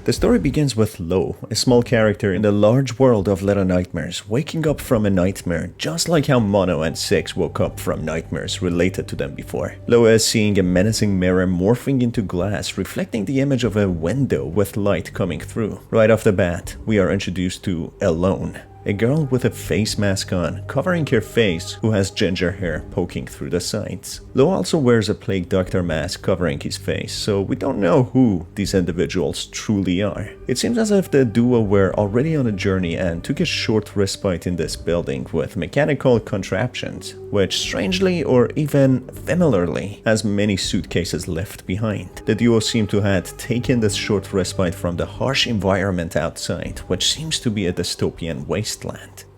The story begins with Lo, a small character in the large world of Little Nightmares, waking up from a nightmare just like how Mono and Six woke up from nightmares related to them before. Lo is seeing a menacing mirror morphing into glass, reflecting the image of a window with light coming through. Right off the bat, we are introduced to Alone, a girl with a face mask on, covering her face, who has ginger hair poking through the sides. Lo also wears a plague doctor mask covering his face, so we don't know who these individuals truly are. It seems as if the duo were already on a journey and took a short respite in this building with mechanical contraptions, which strangely or even familiarly has many suitcases left behind. The duo seem to have taken this short respite from the harsh environment outside, which seems to be a dystopian wasteland.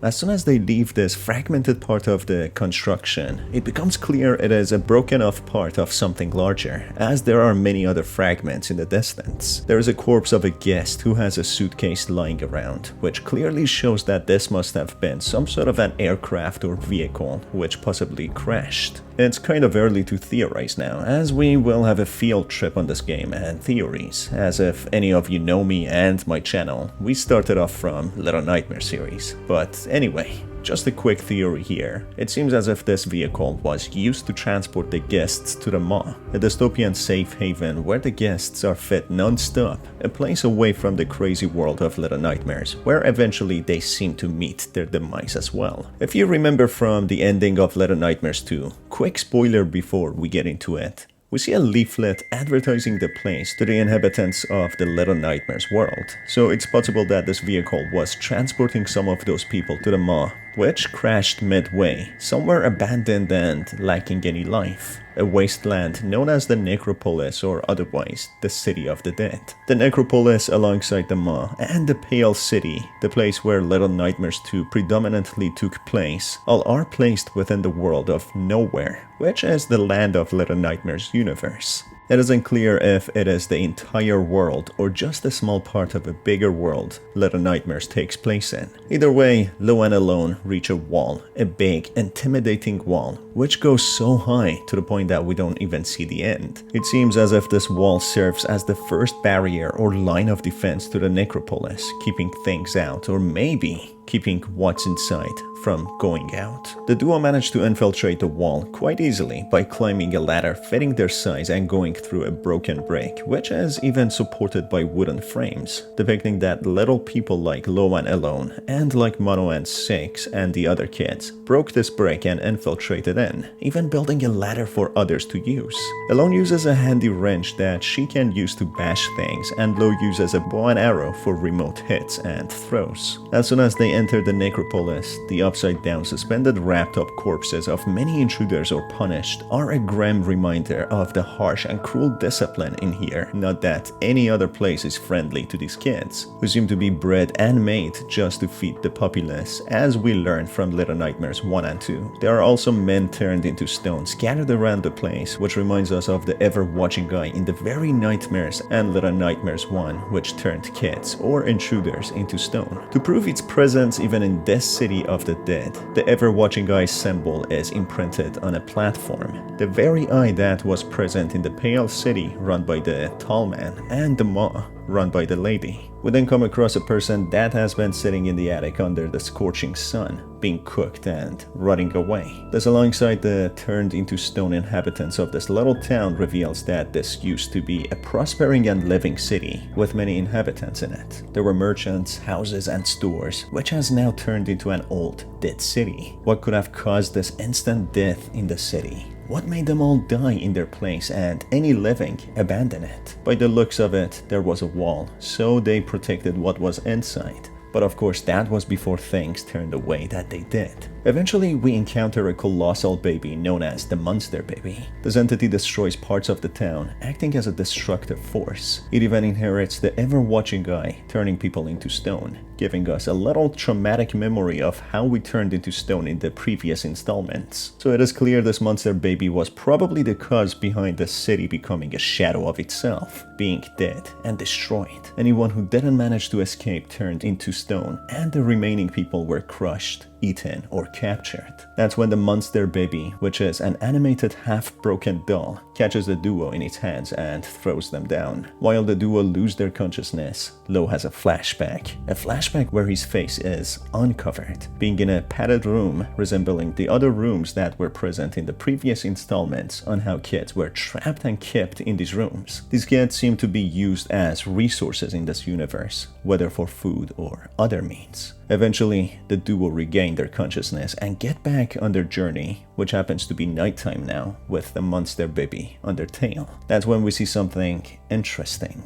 As soon as they leave this fragmented part of the construction, it becomes clear it is a broken off part of something larger, as there are many other fragments in the distance. There is a corpse of a guest who has a suitcase lying around, which clearly shows that this must have been some sort of an aircraft or vehicle which possibly crashed. It's kind of early to theorize now, as we will have a field trip on this game and theories. As if any of you know me and my channel, we started off from Little Nightmare series. But anyway, just a quick theory here. It seems as if this vehicle was used to transport the guests to the Maw, a dystopian safe haven where the guests are fed non-stop, a place away from the crazy world of Little Nightmares, where eventually they seem to meet their demise as well. If you remember from the ending of Little Nightmares 2, quick spoiler before we get into it, we see a leaflet advertising the place to the inhabitants of the Little Nightmares world, so it's possible that this vehicle was transporting some of those people to the Maw, which crashed midway, somewhere abandoned and lacking any life. A wasteland known as the Necropolis, or otherwise the City of the Dead. The Necropolis alongside the Maw and the Pale City, the place where Little Nightmares 2 predominantly took place, all are placed within the world of Nowhere, which is the land of Little Nightmares universe. It isn't clear if it is the entire world or just a small part of a bigger world Little Nightmares takes place in. Either way, Lo and Alone reach a wall, a big, intimidating wall, which goes so high to the point that we don't even see the end. It seems as if this wall serves as the first barrier or line of defense to the Necropolis, keeping things out, or maybe keeping what's inside from going out. The duo managed to infiltrate the wall quite easily by climbing a ladder fitting their size and going through a broken brick, which is even supported by wooden frames, depicting that little people like Lo and Alone, and like Mono and Six and the other kids, broke this brick and infiltrated in, even building a ladder for others to use. Alone uses a handy wrench that she can use to bash things, and Lo uses a bow and arrow for remote hits and throws. As soon as they enter the Necropolis, the upside-down suspended wrapped-up corpses of many intruders or punished are a grim reminder of the harsh and cruel discipline in here, not that any other place is friendly to these kids, who seem to be bred and made just to feed the populace, as we learn from Little Nightmares 1 and 2. There are also men turned into stone scattered around the place, which reminds us of the ever-watching guy in the very Nightmares and Little Nightmares 1, which turned kids or intruders into stone. To prove its presence even in this city of the dead, the ever-watching eye symbol is imprinted on a platform, the very eye that was present in the Pale City run by the tall man and the Maw run by the lady. We then come across a person that has been sitting in the attic under the scorching sun, being cooked and rotting away. This, alongside the turned into stone inhabitants of this little town, reveals that this used to be a prospering and living city with many inhabitants in it. There were merchants, houses and stores, which has now turned into an old, dead city. What could have caused this instant death in the city? What made them all die in their place and any living abandon it? By the looks of it, there was a wall, so they protected what was inside. But of course that was before things turned the way that they did. Eventually we encounter a colossal baby known as the Monster Baby. This entity destroys parts of the town, acting as a destructive force. It even inherits the ever-watching eye, turning people into stone, giving us a little traumatic memory of how we turned into stone in the previous installments. So it is clear this Monster Baby was probably the cause behind the city becoming a shadow of itself, being dead and destroyed. Anyone who didn't manage to escape turned into stone, and the remaining people were crushed, eaten or captured. That's when the monster baby, which is an animated half-broken doll, catches the duo in its hands and throws them down. While the duo lose their consciousness, Lo has a flashback where his face is uncovered, being in a padded room resembling the other rooms that were present in the previous installments on how kids were trapped and kept in these rooms. These kids seem to be used as resources in this universe, whether for food or other means. Eventually, the duo regain their consciousness and get back on their journey, which happens to be nighttime now, with the monster baby on their tail. That's when we see something interesting.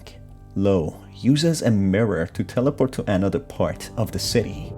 Lo uses a mirror to teleport to another part of the city.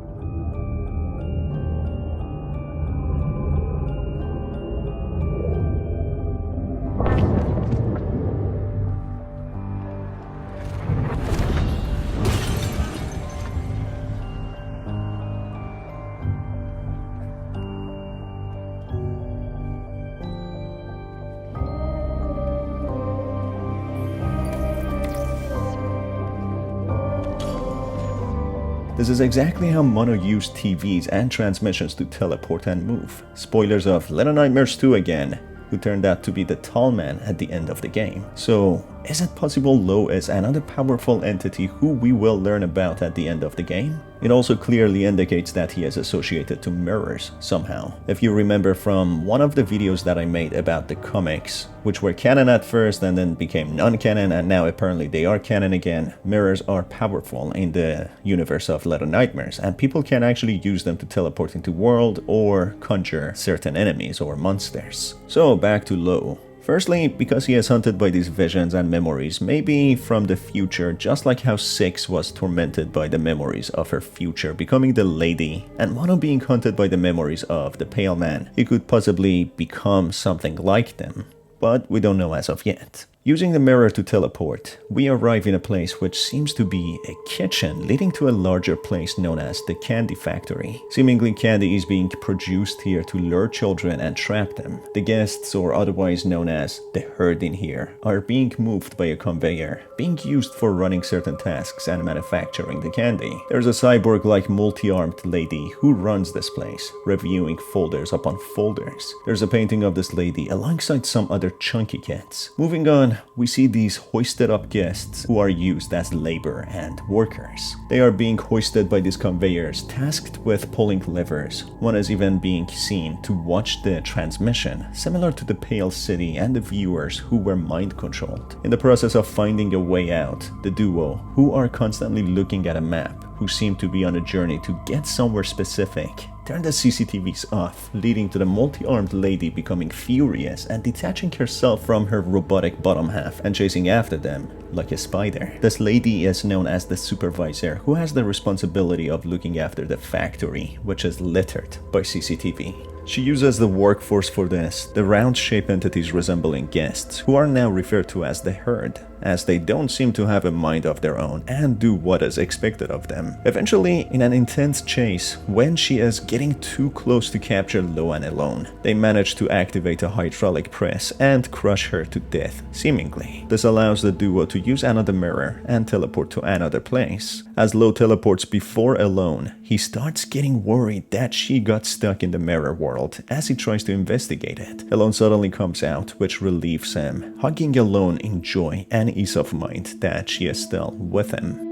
This is exactly how Mono used TVs and transmissions to teleport and move. Spoilers of Little Nightmares 2 again, who turned out to be the tall man at the end of the game. So, is it possible Lo is another powerful entity who we will learn about at the end of the game? It also clearly indicates that he is associated to mirrors somehow. If you remember from one of the videos that I made about the comics, which were canon at first and then became non-canon and now apparently they are canon again, mirrors are powerful in the universe of Little Nightmares and people can actually use them to teleport into world or conjure certain enemies or monsters. So back to Lo. Firstly, because he is hunted by these visions and memories, maybe from the future, just like how Six was tormented by the memories of her future becoming the lady, and Mono being hunted by the memories of the Pale Man. He could possibly become something like them, but we don't know as of yet. Using the mirror to teleport, we arrive in a place which seems to be a kitchen leading to a larger place known as the Candy Factory. Seemingly candy is being produced here to lure children and trap them. The guests, or otherwise known as the herd in here, are being moved by a conveyor, being used for running certain tasks and manufacturing the candy. There's a cyborg-like multi-armed lady who runs this place, reviewing folders upon folders. There's a painting of this lady alongside some other chunky kids. Moving on, we see these hoisted up guests who are used as labor and workers. They are being hoisted by these conveyors tasked with pulling levers. One is even being seen to watch the transmission, similar to the Pale City and the viewers who were mind controlled. In the process of finding a way out, the duo, who are constantly looking at a map, who seem to be on a journey to get somewhere specific, turn the CCTVs off, leading to the multi-armed lady becoming furious and detaching herself from her robotic bottom half and chasing after them like a spider. This lady is known as the supervisor, who has the responsibility of looking after the factory, which is littered by CCTV. She uses the workforce for this, the round-shaped entities resembling guests, who are now referred to as the herd, as they don't seem to have a mind of their own and do what is expected of them. Eventually, in an intense chase, when she is getting too close to capture Loan alone, they manage to activate a hydraulic press and crush her to death, seemingly. This allows the duo to use another mirror and teleport to another place. As Lo teleports before Alone, he starts getting worried that she got stuck in the mirror world as he tries to investigate it. Alone suddenly comes out, which relieves him, hugging Alone in joy and ease of mind that she is still with him.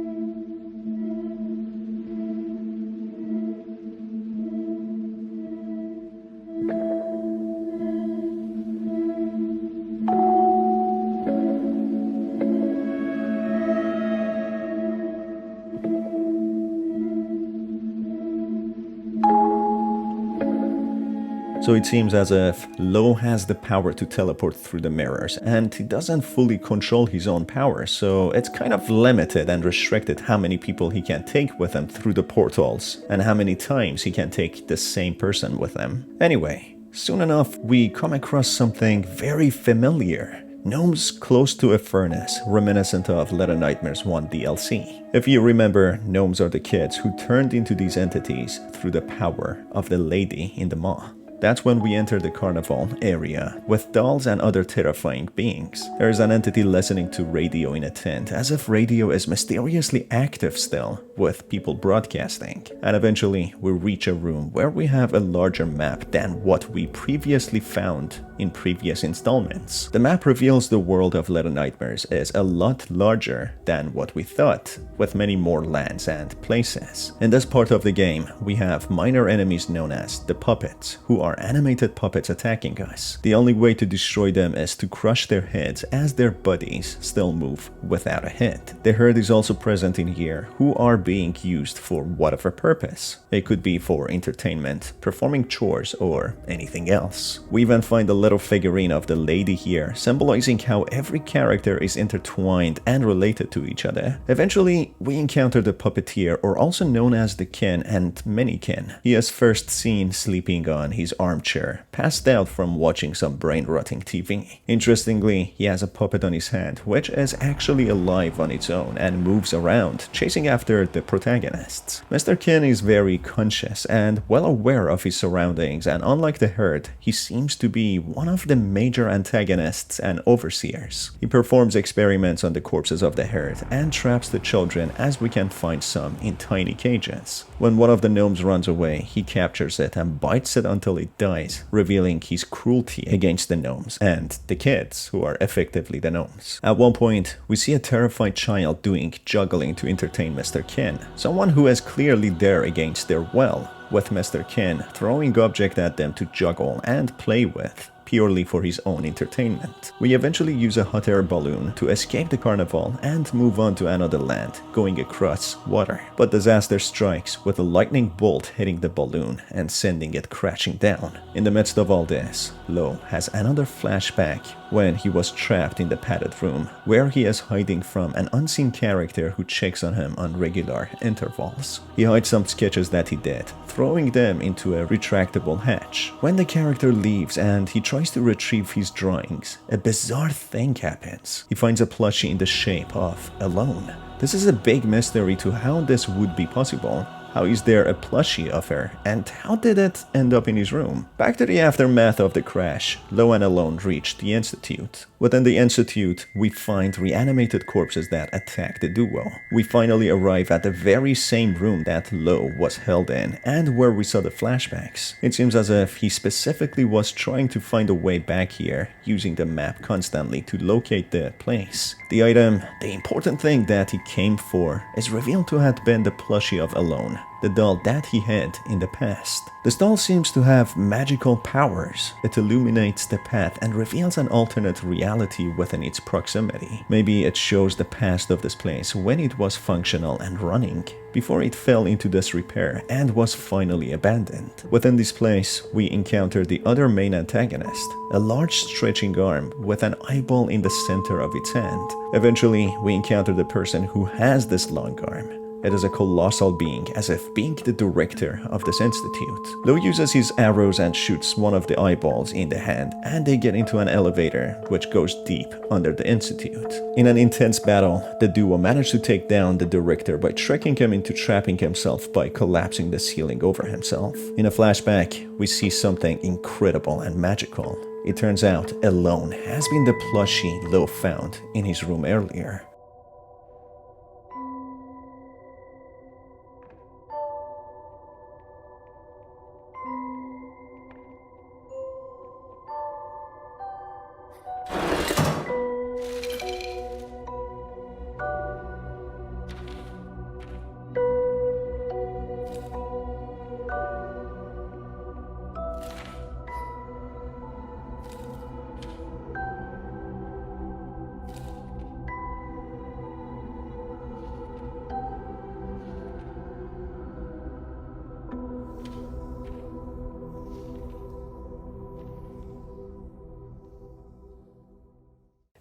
So it seems as if Lo has the power to teleport through the mirrors, and he doesn't fully control his own power, so it's kind of limited and restricted how many people he can take with him through the portals, and how many times he can take the same person with him. Anyway, soon enough we come across something very familiar. Gnomes close to a furnace, reminiscent of Little Nightmares 1 DLC. If you remember, gnomes are the kids who turned into these entities through the power of the lady in the maw. That's when we enter the carnival area, with dolls and other terrifying beings. There is an entity listening to radio in a tent, as if radio is mysteriously active still, with people broadcasting. And eventually, we reach a room where we have a larger map than what we previously found in previous installments. The map reveals the world of Little Nightmares is a lot larger than what we thought, with many more lands and places. In this part of the game, we have minor enemies known as the puppets, who are animated puppets attacking us. The only way to destroy them is to crush their heads, as their bodies still move without a head. The herd is also present in here, who are being used for whatever purpose. It could be for entertainment, performing chores, or anything else. We even find a little figurine of the lady here, symbolizing how every character is intertwined and related to each other. Eventually, we encounter the puppeteer, or also known as the Ken and Mini Ken. He is first seen sleeping on his armchair, passed out from watching some brain-rotting TV. Interestingly, he has a puppet on his hand, which is actually alive on its own and moves around, chasing after the protagonists. Mr. Ken is very conscious and well aware of his surroundings, and unlike the herd, he seems to be one of the major antagonists and overseers. He performs experiments on the corpses of the herd and traps the children, as we can find some in tiny cages. When one of the gnomes runs away, he captures it and bites it until it dies, revealing his cruelty against the gnomes and the kids, who are effectively the gnomes. At one point, we see a terrified child doing juggling to entertain Mr. Ken, someone who is clearly there against their will, with Mr. Ken throwing objects at them to juggle and play with, purely for his own entertainment. We eventually use a hot air balloon to escape the carnival and move on to another land, going across water. But disaster strikes, with a lightning bolt hitting the balloon and sending it crashing down. In the midst of all this, Lo has another flashback when he was trapped in the padded room, where he is hiding from an unseen character who checks on him on regular intervals. He hides some sketches that he did, throwing them into a retractable hatch. When the character leaves and he tries to retrieve his drawings, a bizarre thing happens. He finds a plushie in the shape of Alone. This is a big mystery to how this would be possible. How is there a plushie of her, and how did it end up in his room? Back to the aftermath of the crash, Lo and Alone reach the Institute. Within the Institute, we find reanimated corpses that attack the duo. We finally arrive at the very same room that Lo was held in, and where we saw the flashbacks. It seems as if he specifically was trying to find a way back here, using the map constantly to locate the place. The item, the important thing that he came for, is revealed to have been the plushie of Alone, the doll that he had in the past. This doll seems to have magical powers. It illuminates the path and reveals an alternate reality within its proximity. Maybe it shows the past of this place when it was functional and running, before it fell into disrepair and was finally abandoned. Within this place, we encounter the other main antagonist, a large stretching arm with an eyeball in the center of its hand. Eventually, we encounter the person who has this long arm. It is a colossal being, as if being the director of this institute. Lo uses his arrows and shoots one of the eyeballs in the hand, and they get into an elevator which goes deep under the institute. In an intense battle, the duo manage to take down the director by tricking him into trapping himself by collapsing the ceiling over himself. In a flashback, we see something incredible and magical. It turns out Alone has been the plushie Lo found in his room earlier.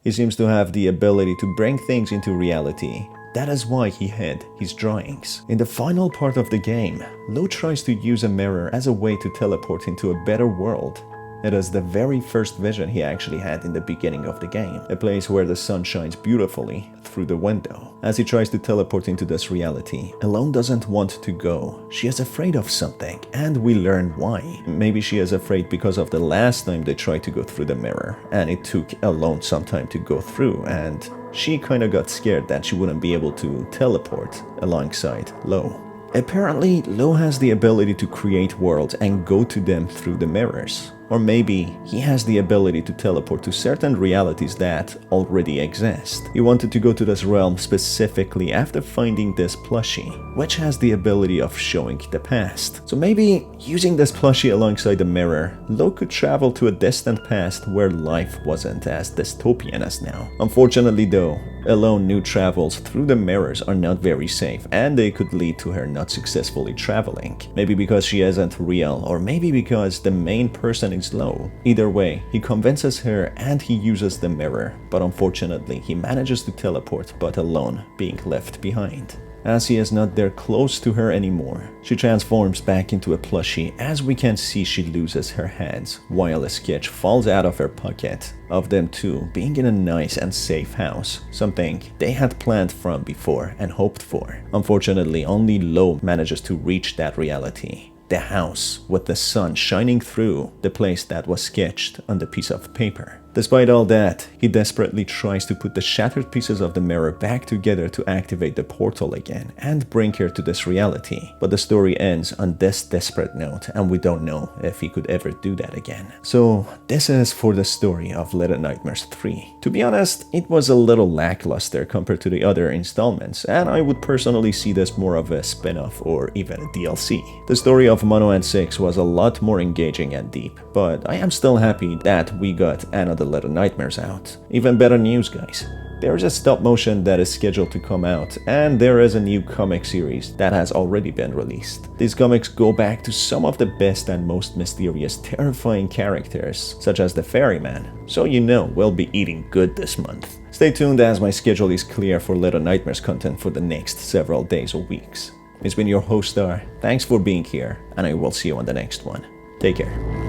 He seems to have the ability to bring things into reality. That is why he hid his drawings. In the final part of the game, Lo tries to use a mirror as a way to teleport into a better world, It is the very first vision he actually had in the beginning of the game, a place where the sun shines beautifully through the window. As he tries to teleport into this reality, Alone doesn't want to go. She is afraid of something, and we learn why. Maybe she is afraid because of the last time they tried to go through the mirror, and it took Alone some time to go through, and she kinda got scared that she wouldn't be able to teleport alongside Lo. Apparently, Lo has the ability to create worlds and go to them through the mirrors. Or maybe he has the ability to teleport to certain realities that already exist. He wanted to go to this realm specifically after finding this plushie, which has the ability of showing the past. So maybe using this plushie alongside the mirror, Lo could travel to a distant past where life wasn't as dystopian as now. Unfortunately though, Alone knew travels through the mirrors are not very safe, and they could lead to her not successfully traveling. Maybe because she isn't real, or maybe because the main person is Lo. Either way, he convinces her and he uses the mirror, but unfortunately he manages to teleport, but Alone being left behind. As he is not there close to her anymore, she transforms back into a plushie. As we can see, she loses her hands, while a sketch falls out of her pocket of them two being in a nice and safe house, something they had planned from before and hoped for. Unfortunately, only Lo manages to reach that reality. The house with the sun shining through the place that was sketched on the piece of paper. Despite all that, he desperately tries to put the shattered pieces of the mirror back together to activate the portal again and bring her to this reality. But the story ends on this desperate note, and we don't know if he could ever do that again. So this is for the story of Little Nightmares 3. To be honest, it was a little lackluster compared to the other installments, and I would personally see this more of a spin-off or even a DLC. The story of Mono and 6 was a lot more engaging and deep, but I am still happy that we got another Little Nightmares out. Even better news, guys. There is a stop motion that is scheduled to come out, and there is a new comic series that has already been released. These comics go back to some of the best and most mysterious, terrifying characters, such as the Ferryman, so you know we'll be eating good this month. Stay tuned as my schedule is clear for Little Nightmares content for the next several days or weeks. It's been your host Star, thanks for being here, and I will see you on the next one. Take care.